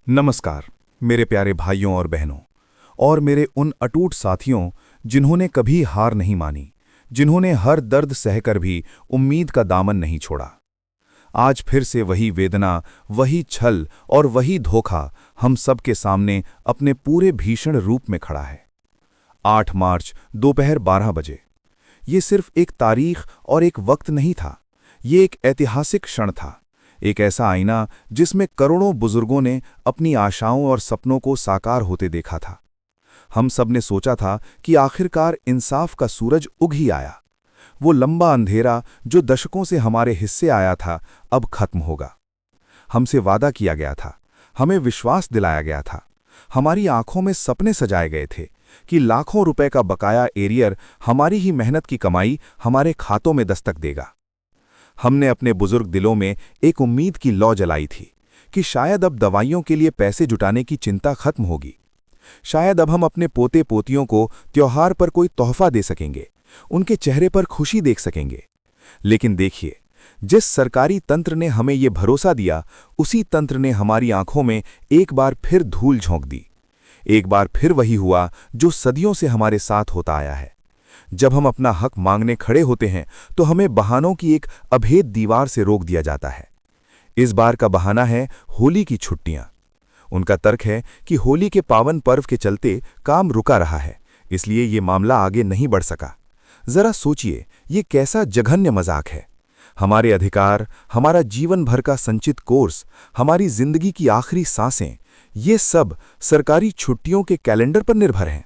नमस्कार मेरे प्यारे भाइयों और बहनों और मेरे उन अटूट साथियों जिन्होंने कभी हार नहीं मानी, जिन्होंने हर दर्द सहकर भी उम्मीद का दामन नहीं छोड़ा। आज फिर से वही वेदना, वही छल और वही धोखा हम सबके सामने अपने पूरे भीषण रूप में खड़ा है। 8 मार्च दोपहर 12 बजे। ये सिर्फ एक तारीख और एक वक्त नहीं था, ये एक ऐतिहासिक क्षण था, एक ऐसा आईना जिसमें करोड़ों बुजुर्गों ने अपनी आशाओं और सपनों को साकार होते देखा था। हम सब ने सोचा था कि आखिरकार इंसाफ का सूरज उग ही आया। वो लंबा अंधेरा जो दशकों से हमारे हिस्से आया था अब खत्म होगा। हमसे वादा किया गया था, हमें विश्वास दिलाया गया था, हमारी आंखों में सपने सजाए गए थे कि लाखों रुपए का बकाया एरियर हमारी ही मेहनत की कमाई हमारे खातों में दस्तक देगा। हमने अपने बुजुर्ग दिलों में एक उम्मीद की लौ जलाई थी कि शायद अब दवाइयों के लिए पैसे जुटाने की चिंता खत्म होगी। शायद अब हम अपने पोते पोतियों को त्योहार पर कोई तोहफा दे सकेंगे, उनके चेहरे पर खुशी देख सकेंगे। लेकिन देखिए, जिस सरकारी तंत्र ने हमें ये भरोसा दिया, उसी तंत्र ने हमारी आंखों में एक बार फिर धूल झोंक दी। एक बार फिर वही हुआ जो सदियों से हमारे साथ होता आया है। जब हम अपना हक मांगने खड़े होते हैं तो हमें बहानों की एक अभेद दीवार से रोक दिया जाता है। इस बार का बहाना है होली की छुट्टियां। उनका तर्क है कि होली के पावन पर्व के चलते काम रुका रहा है, इसलिए ये मामला आगे नहीं बढ़ सका। जरा सोचिए, ये कैसा जघन्य मजाक है। हमारे अधिकार, हमारा जीवन भर का संचित कोर्स, हमारी जिंदगी की आखिरी सांसें, ये सब सरकारी छुट्टियों के कैलेंडर पर निर्भर हैं।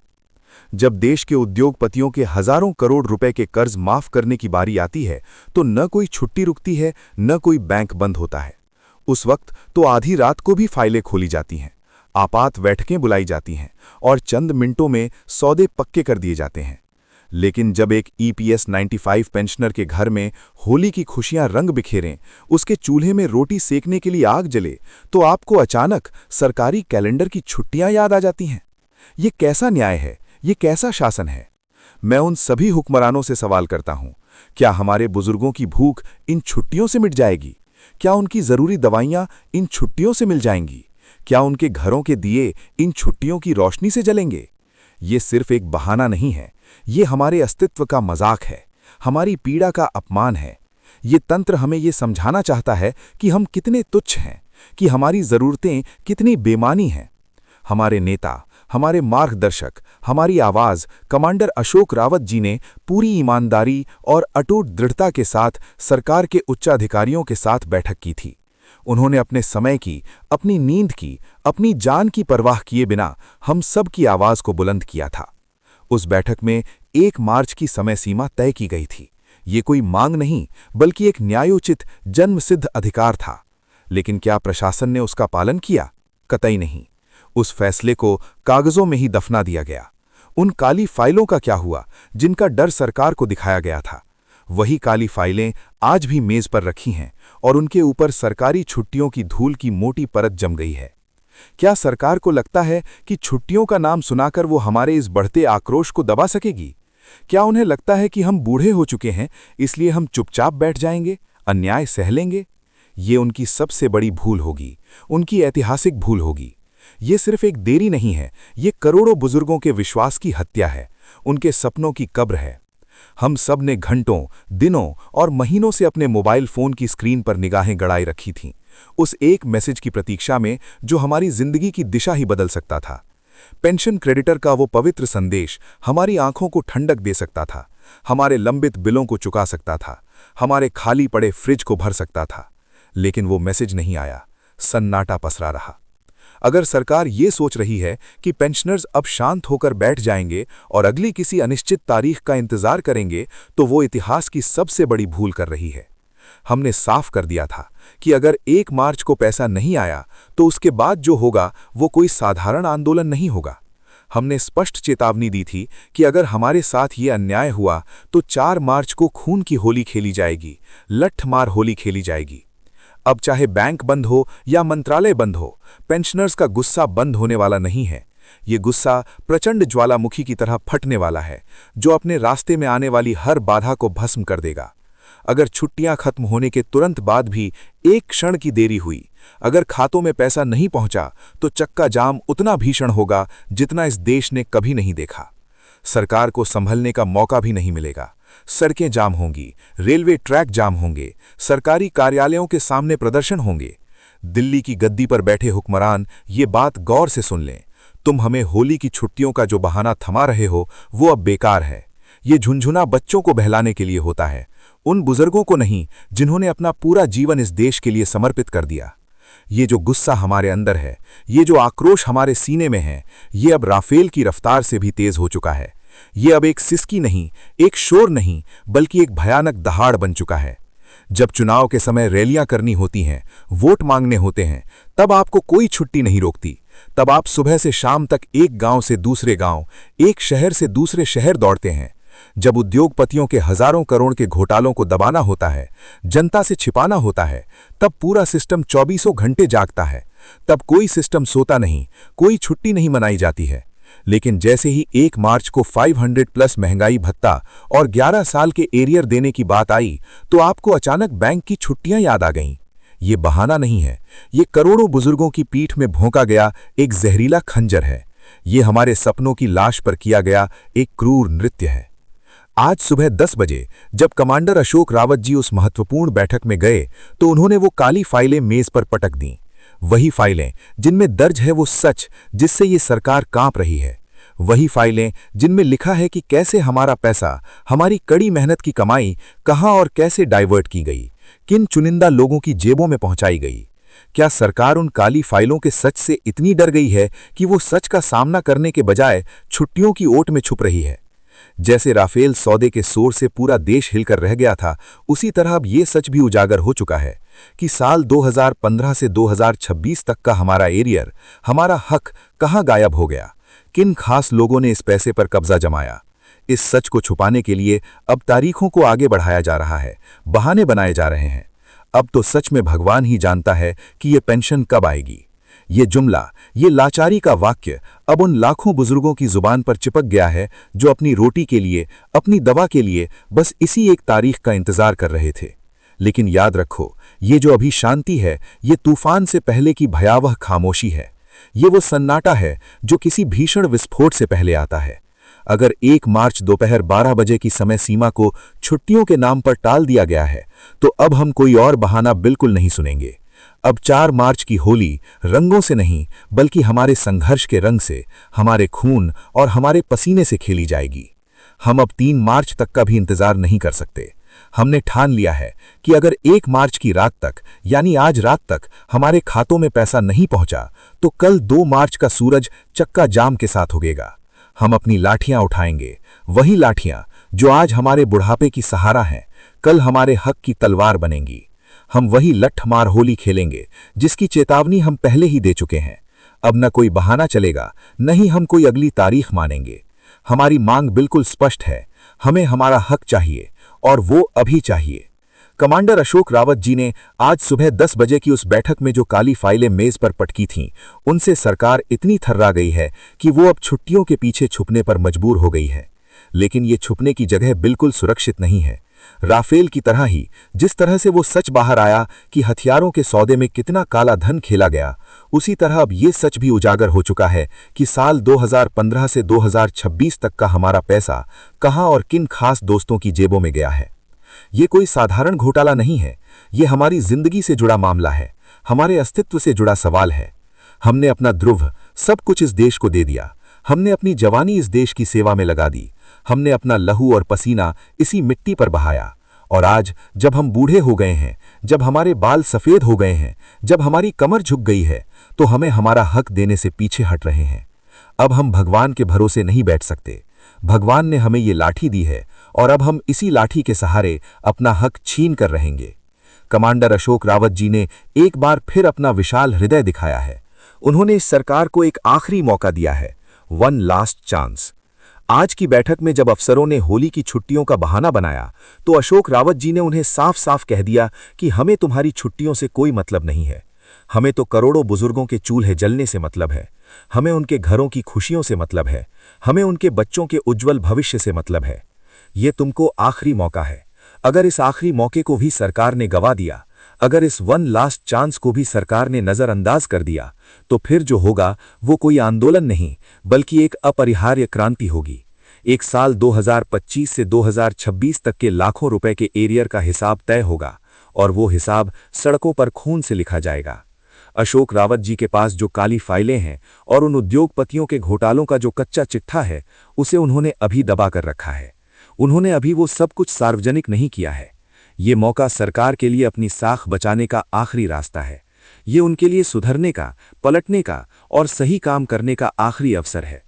जब देश के उद्योगपतियों के हजारों करोड़ रुपए के कर्ज माफ करने की बारी आती है तो न कोई छुट्टी रुकती है, न कोई बैंक बंद होता है। उस वक्त तो आधी रात को भी फाइलें खोली जाती हैं, आपात बैठकें बुलाई जाती हैं और चंद मिनटों में सौदे पक्के कर दिए जाते हैं। लेकिन जब एक EPS 95 पेंशनर के घर में होली की खुशियां रंग बिखेरें, उसके चूल्हे में रोटी सेकने के लिए आग जले, तो आपको अचानक सरकारी कैलेंडर की छुट्टियां याद आ जाती हैं। ये कैसा न्याय है, ये कैसा शासन है? मैं उन सभी हुक्मरानों से सवाल करता हूं, क्या हमारे बुजुर्गों की भूख इन छुट्टियों से मिट जाएगी? क्या उनकी जरूरी दवाइयां इन छुट्टियों से मिल जाएंगी? क्या उनके घरों के दिए इन छुट्टियों की रोशनी से जलेंगे? ये सिर्फ एक बहाना नहीं है, ये हमारे अस्तित्व का मजाक है, हमारी पीड़ा का अपमान है। ये तंत्र हमें ये समझाना चाहता है कि हम कितने तुच्छ हैं, कि हमारी जरूरतें कितनी बेमानी हैं। हमारे नेता, हमारे मार्गदर्शक, हमारी आवाज कमांडर अशोक रावत जी ने पूरी ईमानदारी और अटूट दृढ़ता के साथ सरकार के उच्चाधिकारियों के साथ बैठक की थी। उन्होंने अपने समय की, अपनी नींद की, अपनी जान की परवाह किए बिना हम सब की आवाज को बुलंद किया था। उस बैठक में 1 मार्च की समय सीमा तय की गई थी। ये कोई मांग नहीं, बल्कि एक न्यायोचित जन्मसिद्ध अधिकार था। लेकिन क्या प्रशासन ने उसका पालन किया? कतई नहीं। उस फैसले को कागजों में ही दफना दिया गया। उन काली फाइलों का क्या हुआ जिनका डर सरकार को दिखाया गया था? वही काली फाइलें आज भी मेज पर रखी हैं और उनके ऊपर सरकारी छुट्टियों की धूल की मोटी परत जम गई है। क्या सरकार को लगता है कि छुट्टियों का नाम सुनाकर वो हमारे इस बढ़ते आक्रोश को दबा सकेगी? क्या उन्हें लगता है कि हम बूढ़े हो चुके हैं, इसलिए हम चुपचाप बैठ जाएंगे, अन्याय सह लेंगे? ये उनकी सबसे बड़ी भूल होगी, उनकी ऐतिहासिक भूल होगी। ये सिर्फ एक देरी नहीं है, ये करोड़ों बुजुर्गों के विश्वास की हत्या है, उनके सपनों की कब्र है। हम सब ने घंटों, दिनों और महीनों से अपने मोबाइल फोन की स्क्रीन पर निगाहें गड़ाई रखी थीं, उस एक मैसेज की प्रतीक्षा में जो हमारी जिंदगी की दिशा ही बदल सकता था। पेंशन क्रेडिटर का वो पवित्र संदेश हमारी आंखों को ठंडक दे सकता था, हमारे लंबित बिलों को चुका सकता था, हमारे खाली पड़े फ्रिज को भर सकता था। लेकिन वो मैसेज नहीं आया, सन्नाटा पसरा रहा। अगर सरकार ये सोच रही है कि पेंशनर्स अब शांत होकर बैठ जाएंगे और अगली किसी अनिश्चित तारीख का इंतजार करेंगे, तो वो इतिहास की सबसे बड़ी भूल कर रही है। हमने साफ कर दिया था कि अगर 1 मार्च को पैसा नहीं आया तो उसके बाद जो होगा वो कोई साधारण आंदोलन नहीं होगा। हमने स्पष्ट चेतावनी दी थी कि अगर हमारे साथ ये अन्याय हुआ तो 4 मार्च को खून की होली खेली जाएगी, लठमार होली खेली जाएगी। अब चाहे बैंक बंद हो या मंत्रालय बंद हो, पेंशनर्स का गुस्सा बंद होने वाला नहीं है। ये गुस्सा प्रचंड ज्वालामुखी की तरह फटने वाला है, जो अपने रास्ते में आने वाली हर बाधा को भस्म कर देगा। अगर छुट्टियां खत्म होने के तुरंत बाद भी एक क्षण की देरी हुई, अगर खातों में पैसा नहीं पहुंचा, तो चक्का जाम उतना भीषण होगा जितना इस देश ने कभी नहीं देखा। सरकार को संभलने का मौका भी नहीं मिलेगा। सड़कें जाम होंगी, रेलवे ट्रैक जाम होंगे, सरकारी कार्यालयों के सामने प्रदर्शन होंगे। दिल्ली की गद्दी पर बैठे हुक्मरान ये बात गौर से सुन लें। तुम हमें होली की छुट्टियों का जो बहाना थमा रहे हो वो अब बेकार है। ये झुनझुना बच्चों को बहलाने के लिए होता है, उन बुजुर्गों को नहीं जिन्होंने अपना पूरा जीवन इस देश के लिए समर्पित कर दिया। ये जो गुस्सा हमारे अंदर है, ये जो आक्रोश हमारे सीने में है, ये अब राफेल की रफ्तार से भी तेज हो चुका है। ये अब एक सिसकी नहीं, एक शोर नहीं, बल्कि एक भयानक दहाड़ बन चुका है। जब चुनाव के समय रैलियां करनी होती हैं, वोट मांगने होते हैं, तब आपको कोई छुट्टी नहीं रोकती। तब आप सुबह से शाम तक एक गांव से दूसरे गांव, एक शहर से दूसरे शहर दौड़ते हैं। जब उद्योगपतियों के हजारों करोड़ के घोटालों को दबाना होता है, जनता से छिपाना होता है, तब पूरा सिस्टम 24 घंटे जागता है। तब कोई सिस्टम सोता नहीं, कोई छुट्टी नहीं मनाई जाती है। लेकिन जैसे ही 1 मार्च को 500+ महंगाई भत्ता और 11 साल के एरियर देने की बात आई, तो आपको अचानक बैंक की छुट्टियां याद आ गईं। ये बहाना नहीं है, ये करोड़ों बुजुर्गों की पीठ में भोंका गया एक जहरीला खंजर है। ये हमारे सपनों की लाश पर किया गया एक क्रूर नृत्य है। आज सुबह 10 बजे जब कमांडर अशोक रावत जी उस महत्वपूर्ण बैठक में गए, तो उन्होंने वो काली फाइलें मेज पर पटक दीं। वही फाइलें जिनमें दर्ज है वो सच जिससे ये सरकार कांप रही है। वही फाइलें जिनमें लिखा है कि कैसे हमारा पैसा, हमारी कड़ी मेहनत की कमाई कहां और कैसे डाइवर्ट की गई, किन चुनिंदा लोगों की जेबों में पहुंचाई गई। क्या सरकार उन काली फाइलों के सच से इतनी डर गई है कि वो सच का सामना करने के बजाय छुट्टियों की ओट में छुप रही है? जैसे राफेल सौदे के शोर से पूरा देश हिलकर रह गया था, उसी तरह अब ये सच भी उजागर हो चुका है कि साल 2015 से 2026 तक का हमारा एरियर, हमारा हक कहां गायब हो गया। किन खास लोगों ने इस पैसे पर कब्जा जमाया। इस सच को छुपाने के लिए अब तारीखों को आगे बढ़ाया जा रहा है, बहाने बनाए जा रहे हैं। अब तो सच में भगवान ही जानता है कि ये पेंशन कब आएगी। ये जुमला, ये लाचारी का वाक्य अब उन लाखों बुजुर्गों की जुबान पर चिपक गया है जो अपनी रोटी के लिए, अपनी दवा के लिए बस इसी एक तारीख का इंतजार कर रहे थे। लेकिन याद रखो, ये जो अभी शांति है, ये तूफान से पहले की भयावह खामोशी है। ये वो सन्नाटा है जो किसी भीषण विस्फोट से पहले आता है। अगर 1 मार्च दोपहर 12 बजे की समय सीमा को छुट्टियों के नाम पर टाल दिया गया है, तो अब हम कोई और बहाना बिल्कुल नहीं सुनेंगे। अब 4 मार्च की होली रंगों से नहीं, बल्कि हमारे संघर्ष के रंग से, हमारे खून और हमारे पसीने से खेली जाएगी। हम अब 3 मार्च तक का भी इंतजार नहीं कर सकते। हमने ठान लिया है कि अगर 1 मार्च की रात तक, यानी आज रात तक हमारे खातों में पैसा नहीं पहुंचा, तो कल 2 मार्च का सूरज चक्का जाम के साथ उगेगा। हम अपनी लाठियां उठाएंगे, वही लाठियां जो आज हमारे बुढ़ापे की सहारा हैं, कल हमारे हक की तलवार बनेंगी। हम वही लठमार होली खेलेंगे जिसकी चेतावनी हम पहले ही दे चुके हैं। अब न कोई बहाना चलेगा, न ही हम कोई अगली तारीख मानेंगे। हमारी मांग बिल्कुल स्पष्ट है, हमें हमारा हक चाहिए और वो अभी चाहिए। कमांडर अशोक रावत जी ने आज सुबह 10 बजे की उस बैठक में जो काली फाइलें मेज पर पटकी थीं, उनसे सरकार इतनी थर्रा गई है कि वो अब छुट्टियों के पीछे छुपने पर मजबूर हो गई है। लेकिन ये छुपने की जगह बिल्कुल सुरक्षित नहीं है। राफेल की तरह ही जिस तरह से वो सच बाहर आया कि हथियारों के सौदे में कितना काला धन खेला गया, उसी तरह अब ये सच भी उजागर हो चुका है कि साल 2015 से 2026 तक का हमारा पैसा कहां और किन खास दोस्तों की जेबों में गया है। ये कोई साधारण घोटाला नहीं है, ये हमारी जिंदगी से जुड़ा मामला है, हमारे अस्तित्व से जुड़ा सवाल है। हमने अपना ध्रुव सब कुछ इस देश को दे दिया, हमने अपनी जवानी इस देश की सेवा में लगा दी, हमने अपना लहू और पसीना इसी मिट्टी पर बहाया। और आज जब हम बूढ़े हो गए हैं, जब हमारे बाल सफेद हो गए हैं, जब हमारी कमर झुक गई है, तो हमें हमारा हक देने से पीछे हट रहे हैं। अब हम भगवान के भरोसे नहीं बैठ सकते। भगवान ने हमें ये लाठी दी है और अब हम इसी लाठी के सहारे अपना हक छीन कर रहेंगे। कमांडर अशोक रावत जी ने एक बार फिर अपना विशाल हृदय दिखाया है। उन्होंने इस सरकार को एक आखिरी मौका दिया है, वन लास्ट चांस। आज की बैठक में जब अफसरों ने होली की छुट्टियों का बहाना बनाया, तो अशोक रावत जी ने उन्हें साफ साफ कह दिया कि हमें तुम्हारी छुट्टियों से कोई मतलब नहीं है। हमें तो करोड़ों बुजुर्गों के चूल्हे जलने से मतलब है, हमें उनके घरों की खुशियों से मतलब है, हमें उनके बच्चों के उज्जवल भविष्य से मतलब है। ये तुमको आखिरी मौका है। अगर इस आखिरी मौके को भी सरकार ने गवा दिया, अगर इस वन लास्ट चांस को भी सरकार ने नजरअंदाज कर दिया, तो फिर जो होगा वो कोई आंदोलन नहीं बल्कि एक अपरिहार्य क्रांति होगी। एक साल 2025 से 2026 तक के लाखों रुपए के एरियर का हिसाब तय होगा और वो हिसाब सड़कों पर खून से लिखा जाएगा। अशोक रावत जी के पास जो काली फाइलें हैं और उन उद्योगपतियों के घोटालों का जो कच्चा चिट्ठा है, उसे उन्होंने अभी दबा कर रखा है। उन्होंने अभी वो सब कुछ सार्वजनिक नहीं किया है। ये मौका सरकार के लिए अपनी साख बचाने का आखिरी रास्ता है। ये उनके लिए सुधरने का, पलटने का और सही काम करने का आखिरी अवसर है।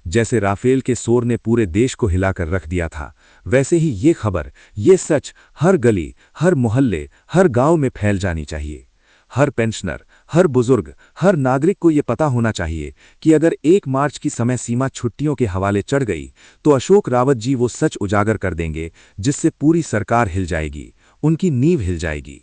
जैसे राफेल के शोर ने पूरे देश को हिलाकर रख दिया था, वैसे ही ये खबर, ये सच हर गली, हर मोहल्ले, हर गांव में फैल जानी चाहिए। हर पेंशनर, हर बुजुर्ग, हर नागरिक को ये पता होना चाहिए कि अगर 1 मार्च की समय सीमा छुट्टियों के हवाले चढ़ गई तो अशोक रावत जी वो सच उजागर कर देंगे जिससे पूरी सरकार हिल जाएगी, उनकी नींव हिल जाएगी।